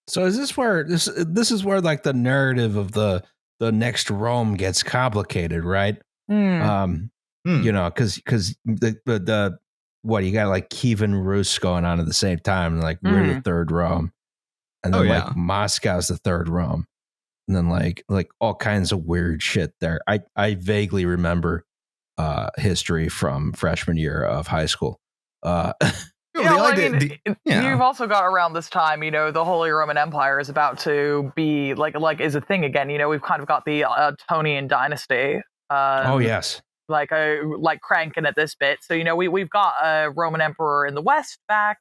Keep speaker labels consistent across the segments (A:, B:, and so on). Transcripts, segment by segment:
A: So is this where this is where like the narrative of the next Rome gets complicated, right? You know, because the what you got like Kievan Rus going on at the same time, like we're the third Rome, and then like Moscow's the third Rome, and then like all kinds of weird shit there. I vaguely remember history from freshman year of high school.
B: You've also got around this time, you know, the Holy Roman Empire is about to be like is a thing again. You know, we've kind of got the Tonian dynasty.
A: Oh yes,
B: like cranking at this bit. So you know, we've got a Roman emperor in the West back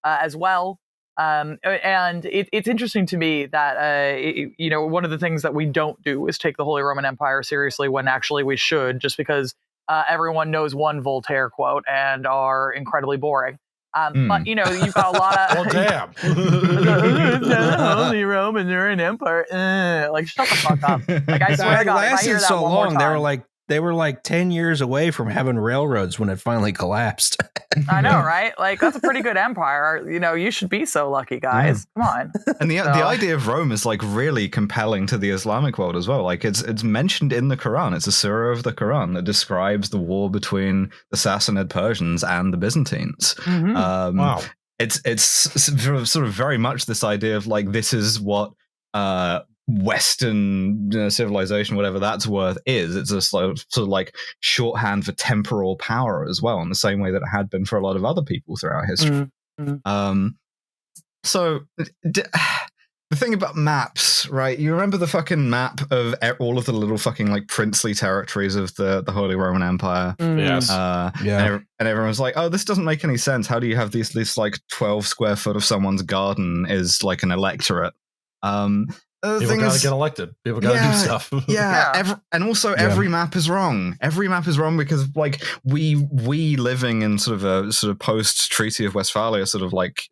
B: as well. And it's interesting to me that you know, one of the things that we don't do is take the Holy Roman Empire seriously when actually we should, just because everyone knows one Voltaire quote and are incredibly boring. But you know, you've got a lot of
C: well, damn.
B: Holy Roman, they're an empire. Like, shut the fuck up. Like, I swear to God, if I hear that
A: so
B: one
A: long,
B: more time,
A: they were like 10 years away from having railroads when it finally collapsed.
B: I know, right? Like, that's a pretty good empire. You know, you should be so lucky, guys. Come on.
D: And the idea of Rome is like really compelling to the Islamic world as well. Like it's mentioned in the Quran. It's a surah of the Quran that describes the war between the Sassanid Persians and the Byzantines.
C: Wow.
D: It's sort of very much this idea of like, this is what Western civilization, whatever that's worth, is. It's a sort of like shorthand for temporal power as well, in the same way that it had been for a lot of other people throughout history. So the thing about maps, right? You remember the fucking map of all of the little fucking like princely territories of the Holy Roman Empire?
C: Yes.
D: And everyone's like, oh, this doesn't make any sense. How do you have this like 12 square foot of someone's garden is like an electorate?
C: People gotta get elected. People gotta do stuff.
D: Every map is wrong. Every map is wrong because like we living in sort of post Treaty of Westphalia sort of like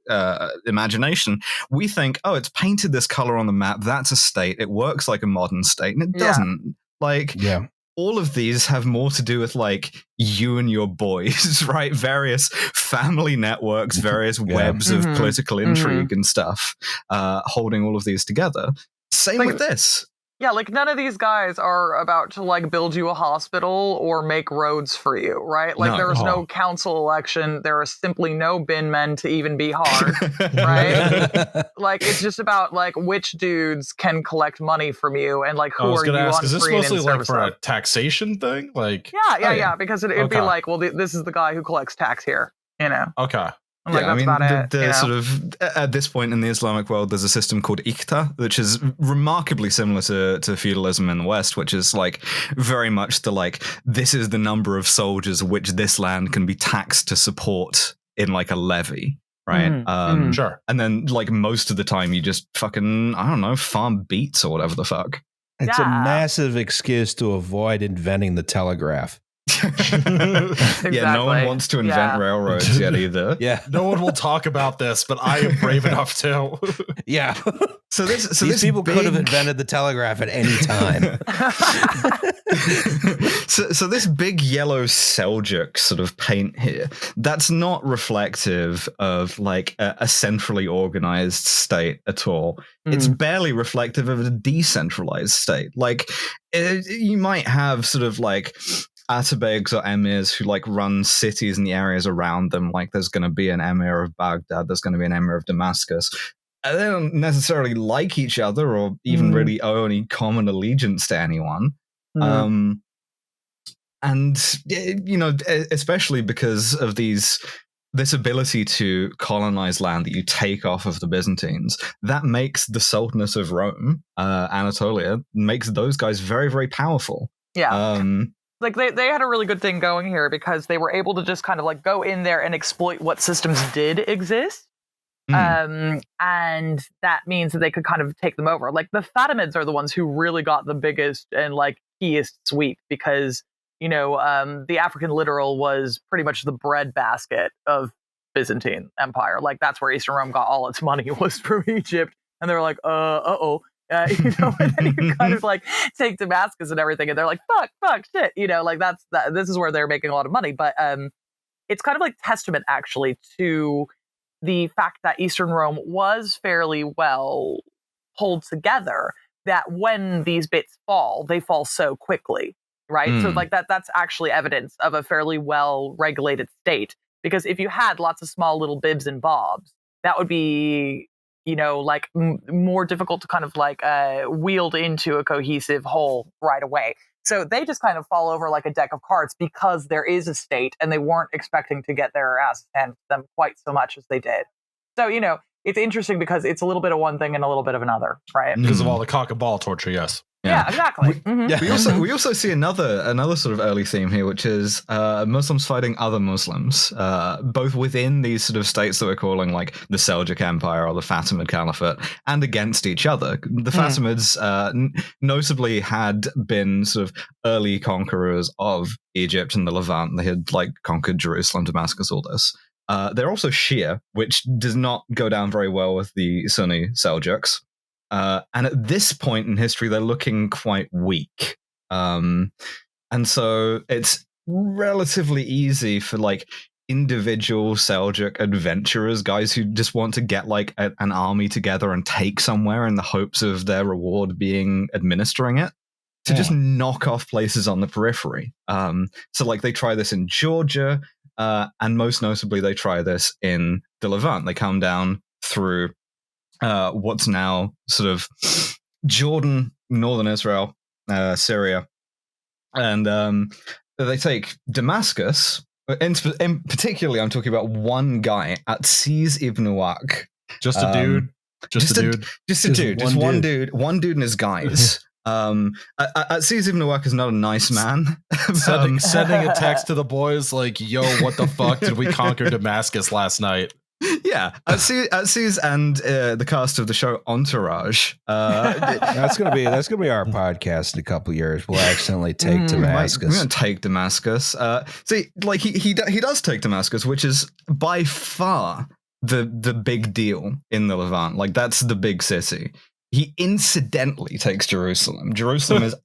D: imagination, we think, oh, it's painted this color on the map. That's a state. It works like a modern state, and it doesn't. All of these have more to do with like you and your boys, right? Various family networks, various webs of political intrigue and stuff, holding all of these together. Same with this.
B: Yeah, like none of these guys are about to like build you a hospital or make roads for you, right? Like there is no council election. There are simply no bin men to even be hard, right? Like it's just about like which dudes can collect money from you and like who are you on
C: is this
B: free and
C: mostly
B: in
C: like
B: service
C: for
B: of.
C: a taxation thing? Like
B: yeah, because it'd be like, well, this is the guy who collects tax here, you know?
C: Okay.
B: Like, that's about it,
D: sort of at this point in the Islamic world, there's a system called iqta, which is remarkably similar to feudalism in the West, which is like very much the like, this is the number of soldiers which this land can be taxed to support in like a levy, right?
C: Sure.
D: And then like most of the time you just fucking, I don't know, farm beets or whatever the fuck.
A: It's a massive excuse to avoid inventing the telegraph.
B: Exactly.
D: Yeah, no one wants to invent railroads yet either.
C: No one will talk about this, but I am brave enough to.
D: So
A: these people could have invented the telegraph at any time.
D: so this big yellow Seljuk sort of paint here, that's not reflective of like a centrally organized state at all. It's barely reflective of a decentralized state. Like you might have sort of like Atabegs or emirs who like run cities and the areas around them. Like there's going to be an emir of Baghdad, there's going to be an emir of Damascus. They don't necessarily like each other or even really owe any common allegiance to anyone. And, you know, especially because of this ability to colonize land that you take off of the Byzantines, that makes the Sultanate of Rome, Anatolia, makes those guys very, very powerful.
B: Yeah. Like they had a really good thing going here because they were able to just kind of like go in there and exploit what systems did exist. And that means that they could kind of take them over. Like the Fatimids are the ones who really got the biggest and like keyest sweep because, you know, the African littoral was pretty much the breadbasket of Byzantine Empire. Like that's where Eastern Rome got all its money was from Egypt. And they're like, you know, and then you kind of like take Damascus and everything, and they're like, fuck, shit, you know, like this is where they're making a lot of money. But it's kind of like testament actually to the fact that Eastern Rome was fairly well pulled together, that when these bits fall, they fall so quickly, right? So like that's actually evidence of a fairly well regulated state. Because if you had lots of small little bibs and bobs, that would be, like more difficult to kind of like wield into a cohesive whole right away. So they just kind of fall over like a deck of cards because there is a state and they weren't expecting to get their asses handed to them quite so much as they did. So, it's interesting because it's a little bit of one thing and a little bit of another, right?
C: Because of all the cock and ball torture, yes.
B: Yeah, exactly.
D: We also see another sort of early theme here, which is Muslims fighting other Muslims, both within these sort of states that we're calling like the Seljuk Empire or the Fatimid Caliphate, and against each other. The Fatimids notably had been sort of early conquerors of Egypt and the Levant. They had like conquered Jerusalem, Damascus, all this. They're also Shia, which does not go down very well with the Sunni Seljuks. And at this point in history, they're looking quite weak. And so it's relatively easy for like individual Seljuk adventurers, guys who just want to get like an army together and take somewhere in the hopes of their reward being administering it, to just knock off places on the periphery. So like they try this in Georgia, and most notably they try this in the Levant. They come down through what's now sort of Jordan, northern Israel, Syria, and they take Damascus. In particularly, I'm talking about one guy, Atsiz ibn Waq.
C: Just a dude. Just
D: one dude and his guys. Atsiz ibn Waq is not a nice man.
C: Sending a text to the boys like, "Yo, what the fuck did we conquer Damascus last night?"
D: Yeah, Atsiz and the cast of the show Entourage.
A: That's gonna be our podcast in a couple years. We'll accidentally take Damascus.
D: We're gonna take Damascus. See, like he does take Damascus, which is by far the big deal in the Levant. Like that's the big city. He incidentally takes Jerusalem. Jerusalem is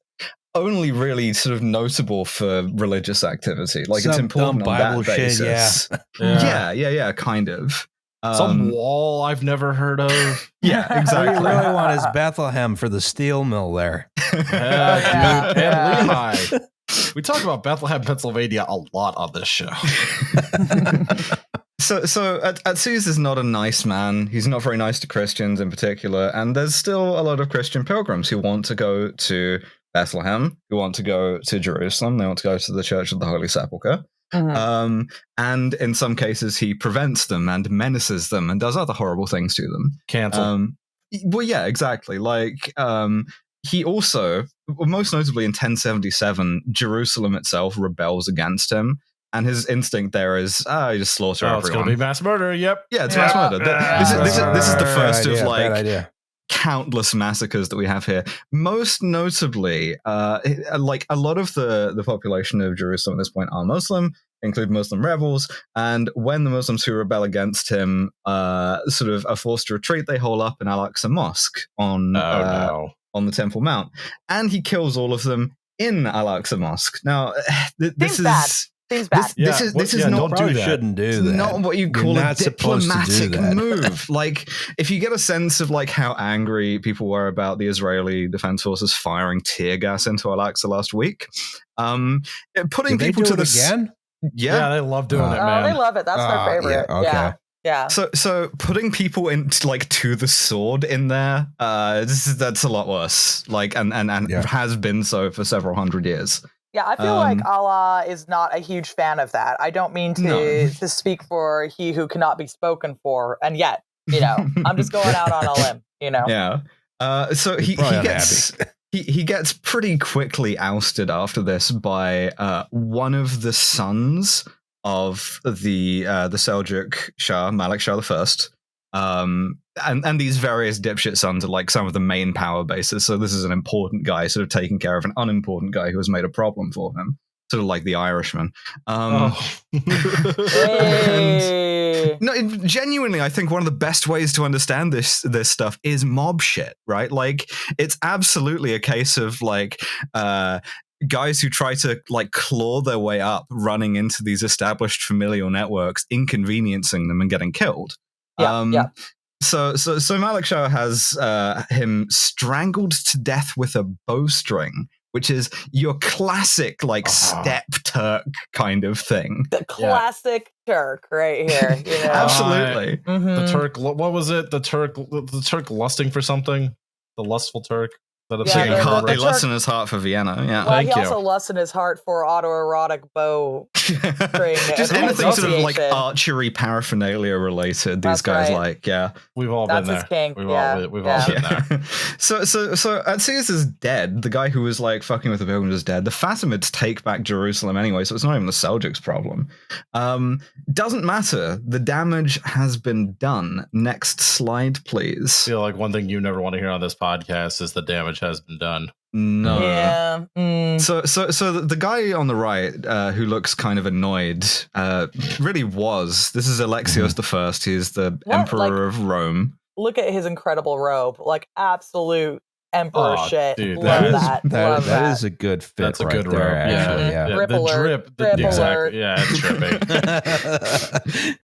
D: only really sort of notable for religious activity. Like it's important on Bible that basis. Yeah, kind of.
C: Some wall I've never heard of.
D: Yeah, exactly.
A: What you really want is Bethlehem for the steel mill there.
C: And Lehi. We talk about Bethlehem, Pennsylvania a lot on this show.
D: So Atsiz is not a nice man. He's not very nice to Christians in particular. And there's still a lot of Christian pilgrims who want to go to Bethlehem, who want to go to Jerusalem. They want to go to the Church of the Holy Sepulchre. And in some cases, he prevents them and menaces them and does other horrible things to them.
C: Cancel.
D: Well, yeah, exactly. Like, he also, most notably in 1077, Jerusalem itself rebels against him. And his instinct there is, you just slaughter everyone.
C: It's going to be mass murder. Yep.
D: Yeah, it's mass murder. This is the first of like countless massacres that we have here. Most notably, like a lot of the population of Jerusalem at this point are Muslim, include Muslim rebels. And when the Muslims who rebel against him sort of are forced to retreat, they hole up in Al-Aqsa Mosque on the Temple Mount. And he kills all of them in Al-Aqsa Mosque. Now, this is...
B: Seems bad.
D: This is not
A: shouldn't do that.
D: Not what you call a diplomatic move. Like, if you get a sense of like how angry people were about the Israeli Defense Forces firing tear gas into Al-Aqsa last week, putting people to the
A: again.
D: Yeah,
C: they love doing it, man.
B: They love it. That's their favorite.
A: Yeah, okay.
B: Yeah.
D: So putting people into like to the sword in there, that's a lot worse. Like, and has been so for several hundred years.
B: Yeah, I feel like Allah is not a huge fan of that. I don't mean to speak for he who cannot be spoken for, and yet, I'm just going out on a limb,
D: Yeah. So he gets pretty quickly ousted after this by one of the sons of the Seljuk Shah, Malik Shah I. And these various dipshit sons are like some of the main power bases. So this is an important guy sort of taking care of an unimportant guy who has made a problem for him. Sort of like the Irishman. No, genuinely, I think one of the best ways to understand this stuff is mob shit, right? Like, it's absolutely a case of like guys who try to like claw their way up, running into these established familial networks, inconveniencing them and getting killed.
B: Yeah.
D: So Malik Shah has him strangled to death with a bowstring, which is your classic step Turk kind of thing.
B: The classic Turk right here. You know?
D: Absolutely.
C: The Turk. What was it? The Turk lusting for something. The lustful Turk.
D: He lusts in his heart for Vienna. Yeah.
B: Well, he also lusts in his heart for autoerotic bow string.
D: Just anything sort of like archery paraphernalia related. These guys
C: we've all been there.
B: His kink.
C: We've all been there.
D: So Atsius is dead. The guy who was like fucking with the pilgrims is dead. The Fatimids take back Jerusalem anyway, so it's not even the Seljuks' problem. Doesn't matter. The damage has been done. Next slide, please.
C: I feel like one thing you never want to hear on this podcast is the damage has been done.
D: No.
B: Yeah.
D: So the guy on the right, who looks kind of annoyed, really was. This is Alexios the First. He's the Emperor of Rome.
B: Look at his incredible robe, like absolute emperor shit.
A: Dude,
B: Love
A: that is a good fit.
C: That's a
A: right
C: good
A: there,
C: robe.
A: actually.
C: Yeah.
B: Drip
C: the
B: alert,
C: drip.
B: drip
C: Exactly.
B: alert.
C: Yeah, it's dripping.